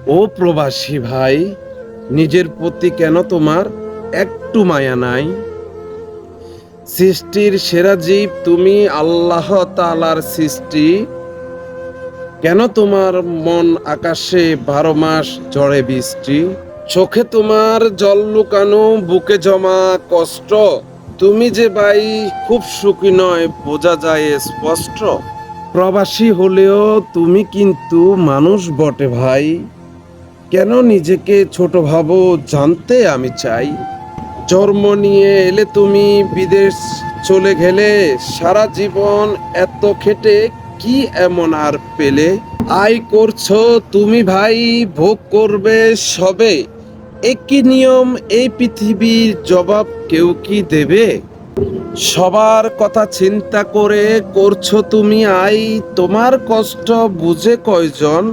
ও প্রবাসী ভাই, নিজের প্রতি কেন তোমার একটু মায়া নাই? সৃষ্টির সেরা জীব তুমি, আল্লাহ তাআলার সৃষ্টি। কেন তোমার মন আকাশে 12 মাস ঝড়ে বৃষ্টি? চোখে তোমার জল লুকানো, বুকে জমা কষ্ট। তুমি যে ভাই খুব সুখী নয়, বোঝা যায় স্পষ্ট। প্রবাসী হলেও তুমি কিন্তু মানুষ বটে ভাই। কেন নিজেকে ছোট ভাবো জানতে আমি চাই। জন্ম নিয়ে এলে তুমি, বিদেশ চলে গেলে, সারা জীবন এত খেটে কি এমন আর পেলে? আয় করছো তুমি ভাই, ভোগ করবে সবে। একই নিয়ম এই পৃথিবীর, জবাব কেউ কি দেবে? সবার কথা চিন্তা করে করছো তুমি আয়, তোমার কষ্ট বুঝে কয়জন?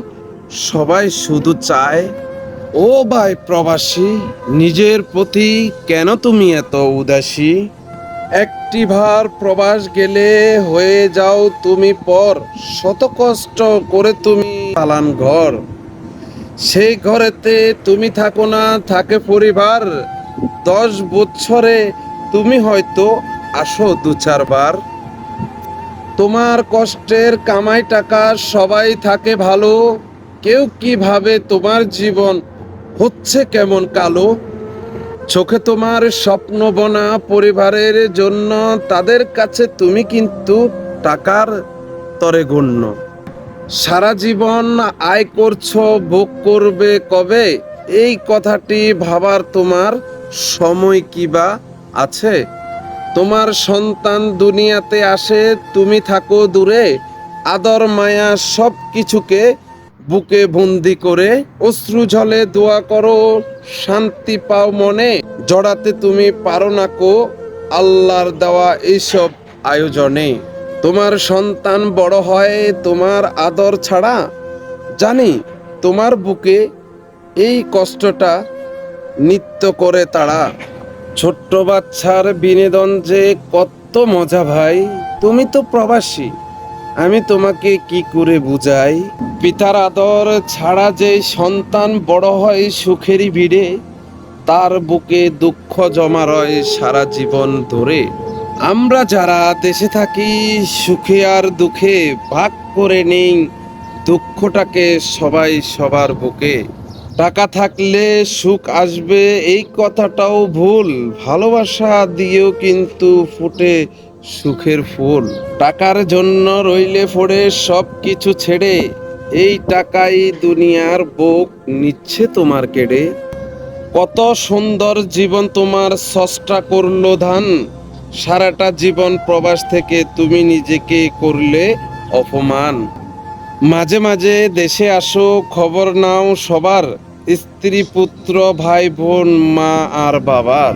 সবাই শুধু চায়। ও ভাই প্রবাসী, নিজের প্রতি কেন তুমি এত উদাসী? একটি ভার প্রবাস গেলে হয়ে যাও তুমি পর, শত কষ্ট করে তুমি পালান ঘর। সেই ঘরেতে তুমি থাকো না, থাকে পরিবার। 10 বছরে তুমি হয়তো আসো 2-4 বার। তোমার কষ্টের কামাই টাকা সবাই থাকে ভালো, কেউ কি ভাবে তোমার জীবন হচ্ছে কেমন কালো? চোখে তোমার স্বপ্ন বোনা পরিবারের জন্য, তাদের কাছে তুমি কিন্তু টাকার তরে গণ্য। সারা জীবন আয় করছো, ভোগ করবে কবে? এই কথাটি ভাবার তোমার সময় কি বা আছে? তোমার সন্তান দুনিয়াতে আসে, তুমি থাকো দূরে। আদর মায়া সব কিছুকে বুকে বন্দি করে, অশ্রু ঝলে দোয়া করো, শান্তি পাও মনে। জড়াতে তুমি পারো না কো আল্লাহর দেওয়া এইসব আয়োজনে। তোমার সন্তান বড় হয় তোমার আদর ছাড়া, জানি তোমার বুকে এই কষ্টটা নিত্য করে তারা। ছোট্ট বাচ্চার বিনোদন যে কত মজা ভাই, তুমি তো প্রবাসী, আমি তোমাকে কি করে বুঝাই। পিতার আদর ছাড়া যে সন্তান বড় হয় সুখেরই ভিড়ে, তার বুকে দুঃখ জমা রয় সারা জীবন ধরে। আমরা যারা দেশে থাকি, সুখে আর দুঃখে ভাগ করে নেই দুঃখটাকে সবাই সবার বুকে। টাকা থাকলে সুখ আসবে এই কথাটাও ভুল, ভালোবাসা দিয়েও কিন্তু ফুটে সুখের ফুল। টাকার জন্য রইলে পড়ে সব কিছু ছেড়ে, এই টাকাই দুনিয়ার বুক নিচ্ছে তোমার কেড়ে। কত সুন্দর জীবন তোমার স্রষ্টা করলো ধান, সারাটা জীবন প্রবাস থেকে তুমি নিজেকে করলে অপমান। মাঝে মাঝে দেশে আসো, খবর নাও সবার, স্ত্রী পুত্র ভাই বোন মা আর বাবার।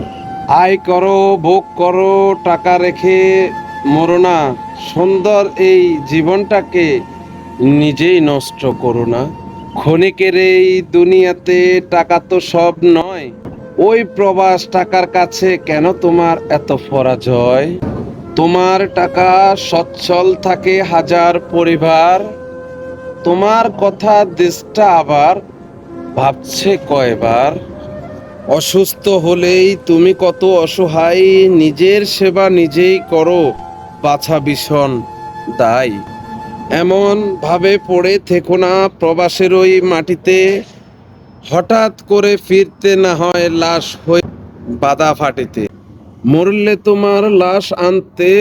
আয় করো, ভোগ করো, টাকা রেখে মরো না। সুন্দর এই জীবনটাকে নিজেই নষ্ট করো না। ক্ষণিকের এই দুনিয়াতে টাকা তো সব নয়, ওই প্রবাস টাকার কাছে কেন তোমার এত পরাজয়? তোমার টাকা সচ্ছল থাকে হাজার পরিবার, তোমার কথা দেশটা আবার ভাবছে কয়বার। অসুস্থ হলেই তুমি কত অসহায়, নিজের সেবা নিজেই করো, বাছা ভীষণ দায়। এমন ভাবে পড়ে থেকো না প্রবাসের ওই মাটিতে, হঠাৎ করে ফিরতে না হয় লাশ হয়ে বাদা ফাটিতে। মরলে তোমার লাশ আনতে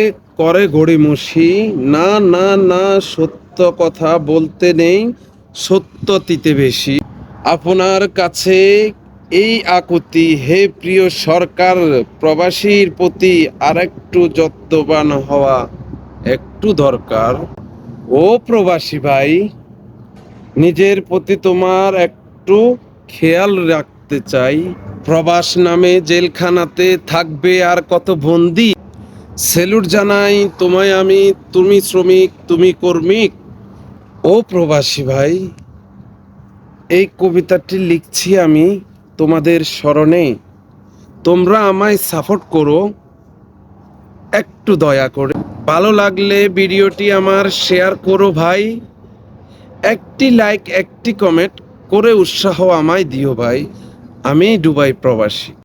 করে গড়িমসি। না না না, সত্য কথা বলতে নেই, সত্য তিতে বেশি। আপনার কাছে এই আকুতি, হে প্রিয় সরকার, প্রবাসীর প্রতি আরেকটু যত্নবান হওয়া একটু দরকার। ও প্রবাসী ভাই, নিজের প্রতি তোমার একটু খেয়াল রাখতে চাই। প্রবাস নামে জেলখানাতে থাকবে আর কত বন্দি। সেলুট জানাই তোমায় আমি, তুমি শ্রমিক তুমি কর্মিক। ও প্রবাসী ভাই, এই কবিতাটি লিখছি আমি তোমাদের স্মরণে। তোমরা আমায় সাপোর্ট করো একটু দয়া করে। ভালো লাগলে ভিডিওটি আমার শেয়ার করো ভাই। একটি লাইক একটি কমেন্ট করে উৎসাহ আমায় দিও ভাই, আমি দুবাই প্রবাসী।